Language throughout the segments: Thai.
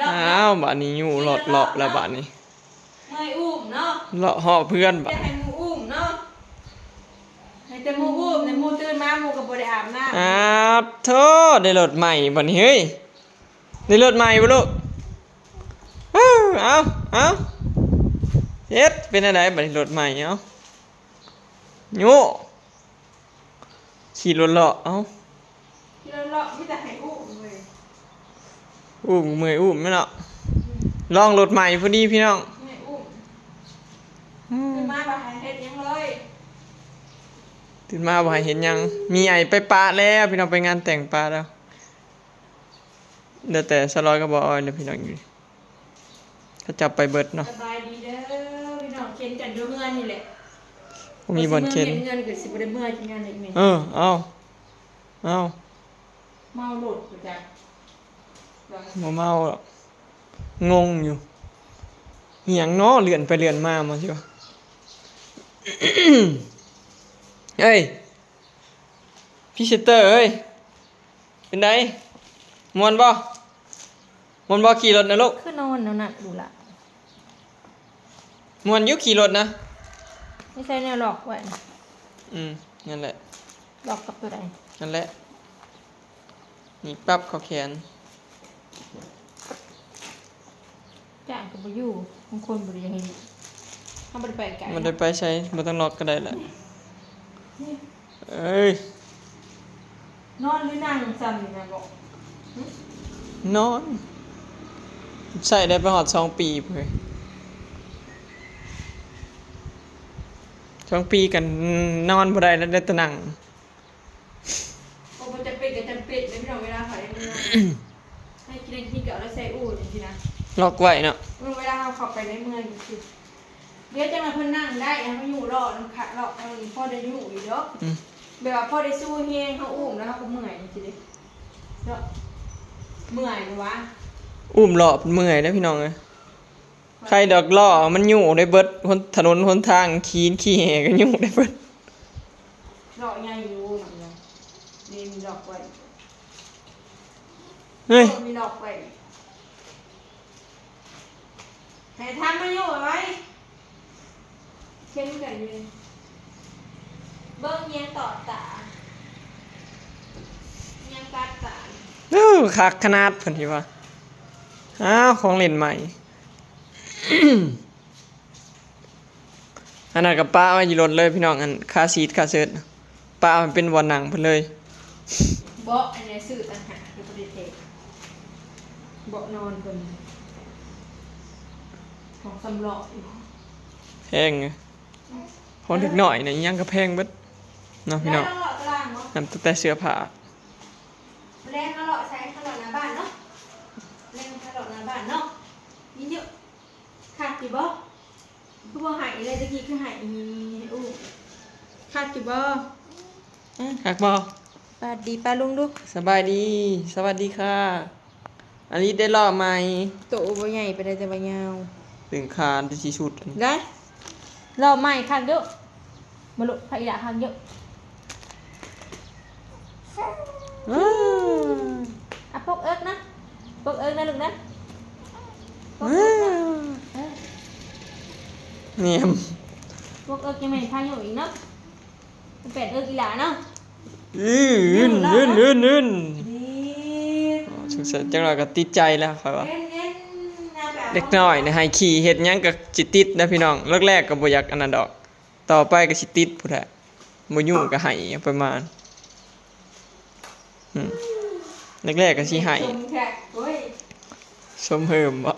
อ้าวบ้านนี้อยู่หลอดเลาะแล้วบ้านนี้ไม่อุ้มเนาะเลาะห่อเพื่อนบ้าจะนให้มูอุ้มเนาะให้แต่มูอุ้มในมูตื่นมามูกับบริอาบน้ำโทษได้รถใหม่บ้านนี้เฮ้ยได้รถใหม่บ่ลูกเอาเฮ็ดเป็นอะไรบ้านนี้รถใหม่เอาโย่ขี่รถเลาะเอาที่เราเลาะไม่แต่ให้อุ้มเลย เมื่อยไม่เนาะลองรถใหม่พอดีพี่น้องให้อุ้มตื่นมาบ่ให้เฮ็ดยังเลยตื่นมาบ่ให้เห็นยังมีไอไปปะแล้วพี่น้องไปงานแต่งปะแล้วเดี๋ยวแต่สลอยก็บ่ออยแล้วพี่น้องอยู่เขาจับไปเบิดเนาะสบายดีเด้อพี่น้องเข็นกันอยู่เฮือนนี่แหละมีบ่อนเข็นเงินก็สิบ่ได้เมื่อยที่งานอีกแม่เอาเมาหลุดไปจ้ะบ่เมาหรอกงงอยู่เหียงเนาะเลื่อนไปเลื่อนมามันสิวะ เฮ้ยพี่เซเตอร์เฮ้ยเป็นไงม่วนบ่ขี่รถนะลูกคือนอนแล้วน่ะดูละม่วนอยู่ขี่รถนะไม่ใช่แนวหลอกไว้นั่นแหละหลอกกับตัวใดนั่นแหละนี่ปั๊บเขาแขนจ้างก็บ่อยู่บางคนบ่ได้ให้ทำบ่ได้ไปไกลมันได้ไปใช้บ่ต้องล็อกก็ได้แหละเอ้ยนอนหรือนั่งซ้ำนี่นะบอกนอนใส่ได้ไปหอด2 ปีเพิ่น2 ปีกันนอนบ่ได้แล้วได้แต่นั่งโอ้มันจะเป็นก็จำเป็นเลยพี่น้องเวลาเขาได้เมื่อให้กินเก่าแล้วใส่อู่จังซี่นะล็อกไว้เนาะเวลาเราเข้าไปในเมืองคือเดี๋ยวจะมาเพิ่นนั่งได้นะมาอยู่รอน้ำขัดรอพ่อได้อยู่อีกเด้อแบบว่าพ่อได้สู้เฮงเขาอุ้มแล้วเขาก็เมื่อยจริงๆเนาะเมื่อยหรือวะอุ้มหลอบเมื่อยนะพี่น้องเอ้ยใครดอกล้อมันอยู่ได้เบิดถนนหนทางขี่แห่ก็อยู่ได้เบิดดอกใหญ่อยู่หนังเลยมีดอกไว้เฮ้ยมีดอกไว้ให้ทำมาอยู่ไว้เข้มกันเลยเบิ้งเงี้ยต่อตาเงี้ยกัดตาคักขนาดเพิ่นที่ว่าของเล่นใหม่ อันนั้นกับป้าไว้อยู่รถเลยพี่น้องอันคาซีทคาเซิร์ตป้ามันเป็นบ่อหนังเพิ่นเลยเบาะอันนี้ซื้อต่างหากคือประเทศเบาะนอนเพิ่นของสำรองอยู่แพงไงของเด็กหน่อยเนี่ยยังก็แพงเบิดเนาะพี่น้องนำแต่เสื้อผ้าแรงเขาเลาะใช้เขาเลาะหน้าบ้านเนาะแรงเขาเลาะหน้าบ้านเนาะนี่เยอะขาดกี่บ่คือบ่หายเลยตะกี้คือหายอู้ขาดกี่บ่คักบ่สวัสดีป้าลุงดูสบายดีสวัสดีค่ะอันนี้ได้ล้อใหม่โตบ่ใหญ่ไปได้แต่บ่ยาวถึงคานที่สิสุดได้ล้อใหม่คักเยอะมาลุกพระอีดาคักเยอะพกเอิ๊กนะพกเอิ๊กนะลุงนะเนี่ยพกเอิ๊กยังไม่พาอยู่อีกเนาะเป็นเอิ๊กอีหลาเนาะสงสัยจังหวะก็ติดใจแล้วค่อยว่าเด็กน้อยเนี่ยให้ขี่เฮ็ดหยังก็สิติดนะพี่น้องแรกๆก็บ่อยากอันนั้นดอกต่อไปก็สิติดพุ่นแหละบ่ยุ่งก็ให้ประมาณแรกๆก็สิให้สมเหิมบ่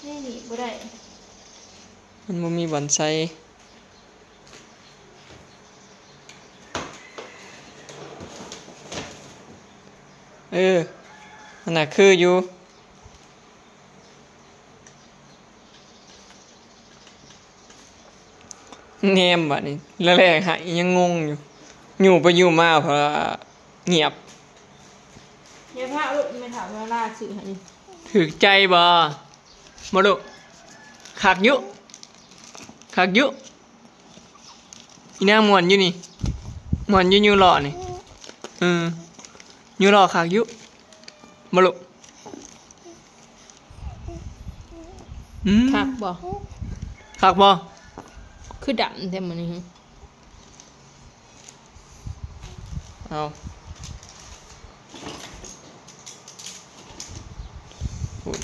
นี่บ่ได้มันบ่มีบ่อนใส่อันน่ะคืออยู่แนมบัดนี้แรกๆหายยังงงอยู่ไปอยู่มาเพราะเงียบเดี๋ยวพระลูกไม่ถามเวลาสื่อให้ถึกใจบ่ลูกคักอยู่อีนางม่วนอยู่นี่ม่วนอยู่หล่อนี่ อยู่รอขากอยู่บ่ลูกคักบ่ ขากบ่ คือดำแต่มื้อนี้ เอาพูด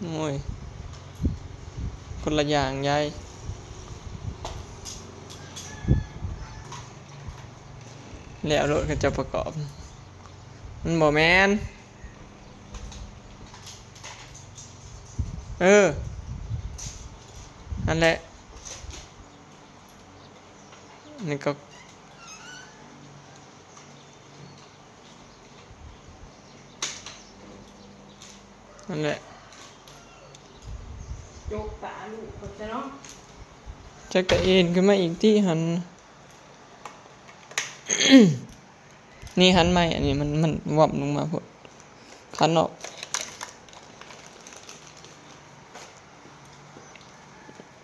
โอ้ยคนละอย่างยายแล้วรถก็จะประกอบมันบ่แม่นนั่นแหละนี่ก็นั่นแหละยกตาลูกก็จะเนาะ จะกระเอ็นขึ้นมาอีกที่หัน นี่หันใหม่อันนี้มันวับลงมาพดคันออก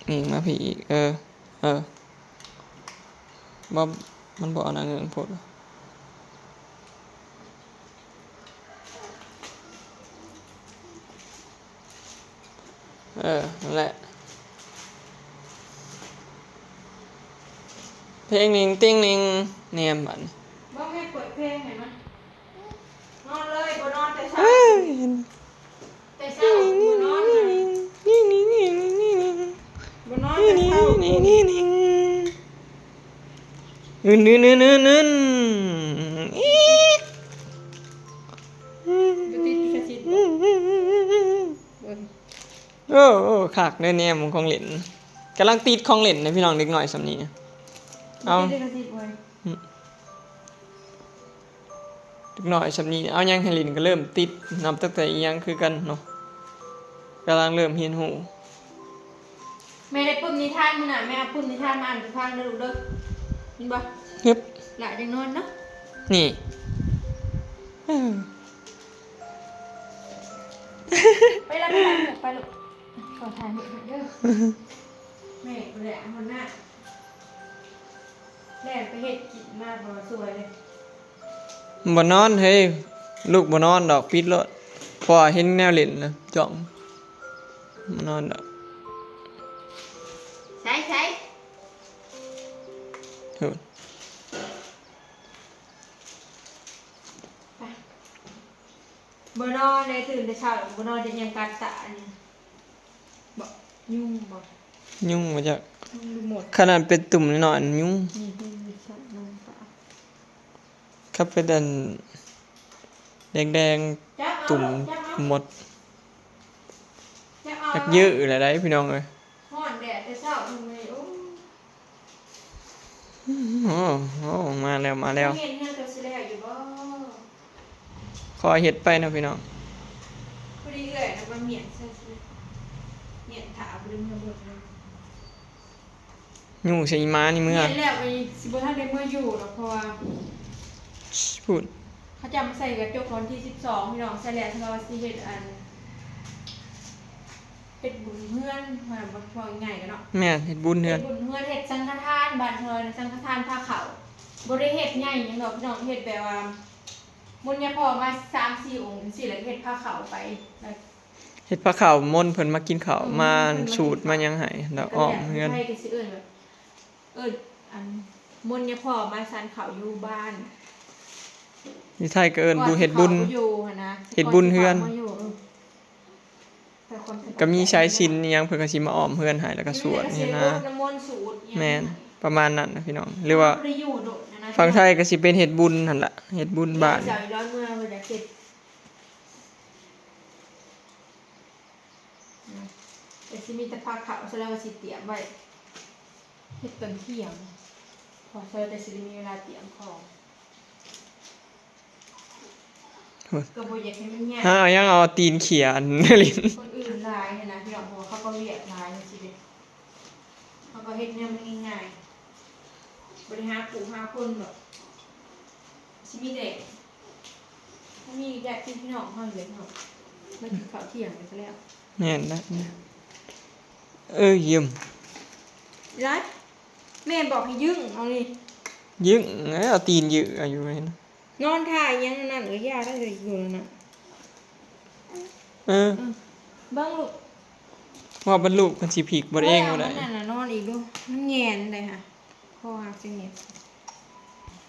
นี่มาพี่อีกบ่มันบ่เอาหนังเงินพดนั่นแหละเพลงนิงติ้งนิงเนียมบัน บ่ให้เปิดเพลงเห็นมั้ยนอนเลยบ่นอนแต่เช้าแต่เช้าบ่นอนเลยบ่นอนแต่เช้าอีก บ่ติดกระสิบบ่ โอ้คักเด้อเนี่ยมึงของเล่นกำลังติดของเล่นนะพี่น้องเด็กหน่อยสำนี้เอา ติดกระสิบเว้ย เด็กหน่อยสำนี้เอายังให้เล่นก็เริ่มติดนับตั้งแต่อีหยังคือกันเนาะกำลังเริ่มเรียนหู แม่ได้ปึ้มนิทานมื้อน่ะแม่เอาปึ้มนิทานมาอ่านให้ฟังเด้อลูกเด้อเห็นบ่ ฮึบ หลายจังนอนเนาะ นี่ ไปละไปลูกขอถ่ายหน่อยเด้อแม่แหละคนหน้าแล่ไปเฮ็ดกินมากบ่สวยเลย บ่นอนเฮ้ยลูกบ่นอนดอกปิดรถพอเห็นแนวเล่นนะจ้องบ่นอนดอก ใช้ เฮ้ย บ่นอนเลยตื่นแต่เช้าบ่นอนจะยังกัดตาเนี่ยบ่ยุ่งบ่ ยุ่งมาจาก ยุ่งดูหมด ขนาดเป็นตุ่มน้อยๆยุ่ง นี่ใช่นอนตา ครับเป็นอันแดงๆตุ่มหมดจักเยอะอะไรได้พี่น้องเอ้ย ฮ้อนแดดแต่เช้าทำไมโอ้ โอ้มาแล้วเฮ็ดเฮ็ดก็สิแล้วอยู่บ่ คอยเฮ็ดไปนะพี่น้อง พอดีเอ้ยนะมันเมียนใช่เมียนถาบ่ได้มาเบิดเลย ยุ่งใส่ม้านี่เมื่อ เมียนแล้วไปสิบ่ทันได้เมื่ออยู่หรอกเพราะว่า พูด เขาจะมาใส่กระจกวันที่12พี่น้องใส่แล้วเราสิเฮ็ดเฮ็ดบุญเฮือนมาบ่พอง่ายกันเนาะ แม่เฮ็ดบุญเฮื เฮ็ อ ด น บุญเฮือนเฮ็ดสังฆทานบ้านเฮานะสังฆทานผ้าขาวบ่ได้เฮ็ดใหญ่หยังดอกพี่น้องเฮ็ดแบบว่ามุนยาพ่อมา 3-4 องค์จังซี่แล้วก็เฮ็ดผ้าขาวไปแล้ว เฮ็ดพระข้าวมนต์เพิ่นมากินข้าวมาสูตรมาหยังให้แล้วอ้อมเฮือน ใช่ก็สิเอิ้นแบบอันมุนยาพ่อมาสันเขาอยู่บ้าน อยู่ไทยก็เอิ้นบุเฮ็ดบุญ ก่อนสิเขาอยู่หั่นนะ เฮ็ดบุญเฮือน ก่สิขามายู่แต่คนสบาย ก็มีใช้ชิ้นอิหยังเพิ่นก็สิมาอ้อมเฮือนให้แล้วก็สวดนี่นะ น้ำมนต์สูตรอิหยัง แม่นประมาณนั้นนะพี่น้องหรือว่า บ่ได้อยู่โดดนะ ฝั่งไทยก็สิเป็นเฮ็ดบุญนั่นล่ะเฮ็ดบุญบ้าน เจ้าอีร้อนเมืองเพิ่นจะเฮ็ดแต่สิมีแต่ผ้าขาวซะแล้วก็สิเตรียมไว้เฮ็ดตอนเที่ยงพอเธอแต่สิได้มีเวลาเตรียมของก็บ่อยากให้มันยาก เอายังเอาตีนเขียน ลิ้น คนอื่นหลายเนี่ยนะพี่น้องเพราะว่าเขาก็เวียดหลายจังซี่เด้เขาก็เฮ็ดแนวมันง่ายๆบ่ได้หาปู่หาคนหรอกสิมีเด็กถ้ามีญาติพี่น้องเฮาอยู่เนาะมากินข้าวเที่ยงกันซะแล้ว แม่นนะเยี่ยม ร้าน แม่บอกให้ยึงเอานี่ ยึงเอาตีนยึเอาอยู่ไหมนะ นอนท่ายังนั่นยาได้เลยอยู่แล้วนะ เออ บ้างลูก ว่าบรรลุมันสิผิกบ่เองบ่ได้ นั่นน่ะนอนอีกดูมันแงนเลยค่ะคอหักจังเนี่ย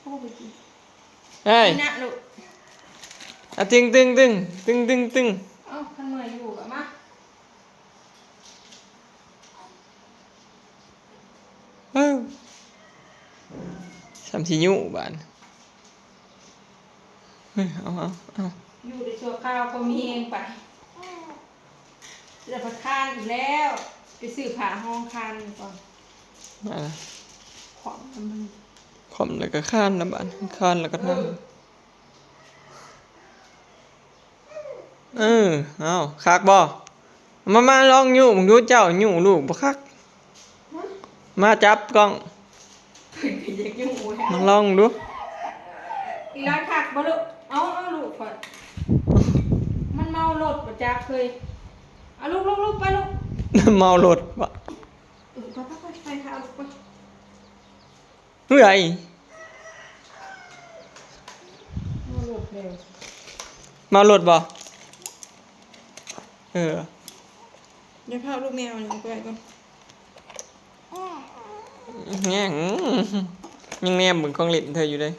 โอ้ย เอ้ย นี่นะลูก อะตึง เอ้าขันเมื่อยอยู่กับมา เอ้าสามสิยุบานเฮ้ยเอา อยู่ในชั่วคราวก็มีเองไปจะพัดคานอีกแล้วไปซื้อผ้าห้องคานก่อน มาละ ของมัน ขอมแล้วก็ข้านแล้วบานข้านแล้วก็นั่งเอาคักบ่มาลองอยู่มึงดูเจ้าอยู่ลูกบ่คักมาจับกล้อง เด็กยุ่งหัว มาลองดู อีร้านผักบ่ลูกเอาลูกก่อนมันเมารถประจักเคยเอาลูกไปลูก เมารถบ่ ไปค่ะลูกไป เฮ้ย เมารถเร็ว เมารถบ่เดี๋ยวพาลูกแมวนี่ไปก่อน แง่งยังแนมเหมือนของเล่นเธออยู่เลย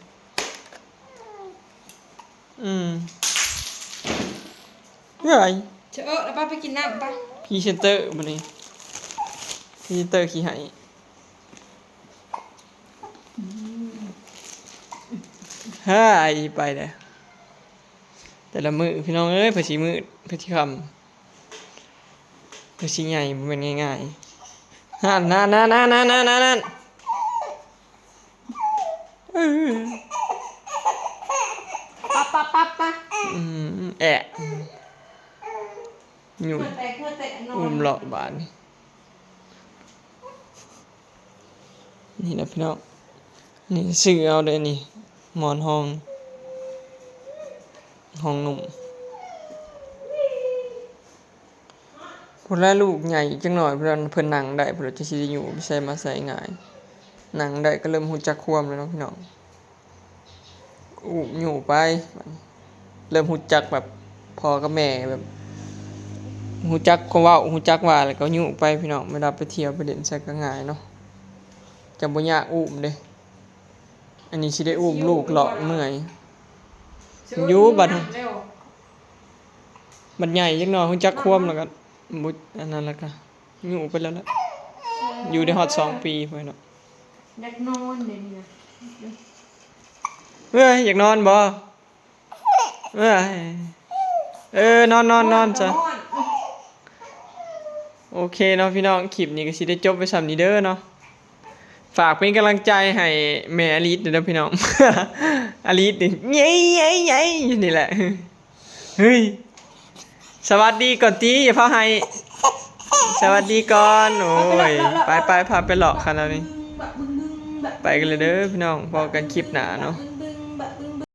เฮ้ย เชอะแล้วป้าไปกินน้ำไป พรีเซนเตอร์บัดนี้พรีเซนเตอร์ขี้ไหเฮ้ยไปเลยแต่ละมือพี่น้องเอ้ยเพื่อสีมือเพื่อที่คำเพื่อสีใหญ่มันเป็นง่ายๆนั่นป้าแอะอยู่ เพื่อแต่นอน อุ้มหลอกบานนี่นะพี่น้องนี่ซื้อเอาเลยนี่หมอนห้องนุ่มพวกแรกลูกใหญ่จังหน่อยเพิ่นนั่งได้เพิ่นจะสิอยู่ไม่ใช่มาใส่ง่ายนั่งได้ก็เริ่มฮู้จักความแล้วเนาะพี่น้องอยู่ไปเริ่มฮู้จักแบบพ่อกับแม่แบบฮู้จักความเว้าฮู้จักว่าแล้วก็อยู่ไปพี่น้องเวลาไปเที่ยวไปเล่นใส่ก็ง่ายเนาะจะบ่ยากอุ้มเด้อันนี้สิได้อุ้มลูกหลอกเมื่อยอยู่บัดใหญ่จังหน่อยฮู้จักความแล้วก็บุอันนั้นแล้วก็อยู่ไปแล้วล่ะอยู่ได้ฮอด2 ปีพุ่นเนาะ อยากนอนเดี๋ยวนี้นะ เอ้ยอยากนอนบ่เอ้ยนอนจ้ะโอเคเนาะพี่น้องคลิปนี้ก็สิได้จบไปส่ำนี้เด้อเนาะฝากเป็นกำลังใจให้แม่อลิสเด้อพี่น้อง อลิสนี่ใหญ่อยู่นี่แหละเฮ้ยสวัสดีก่อนตีอย่าพาให้สวัสดีก่อนโอ้ยไปพาไปหลอกคันแล้วนี่ไปกันเลยเด้อพี่น้องพอกันคลิปหน้าเนาะ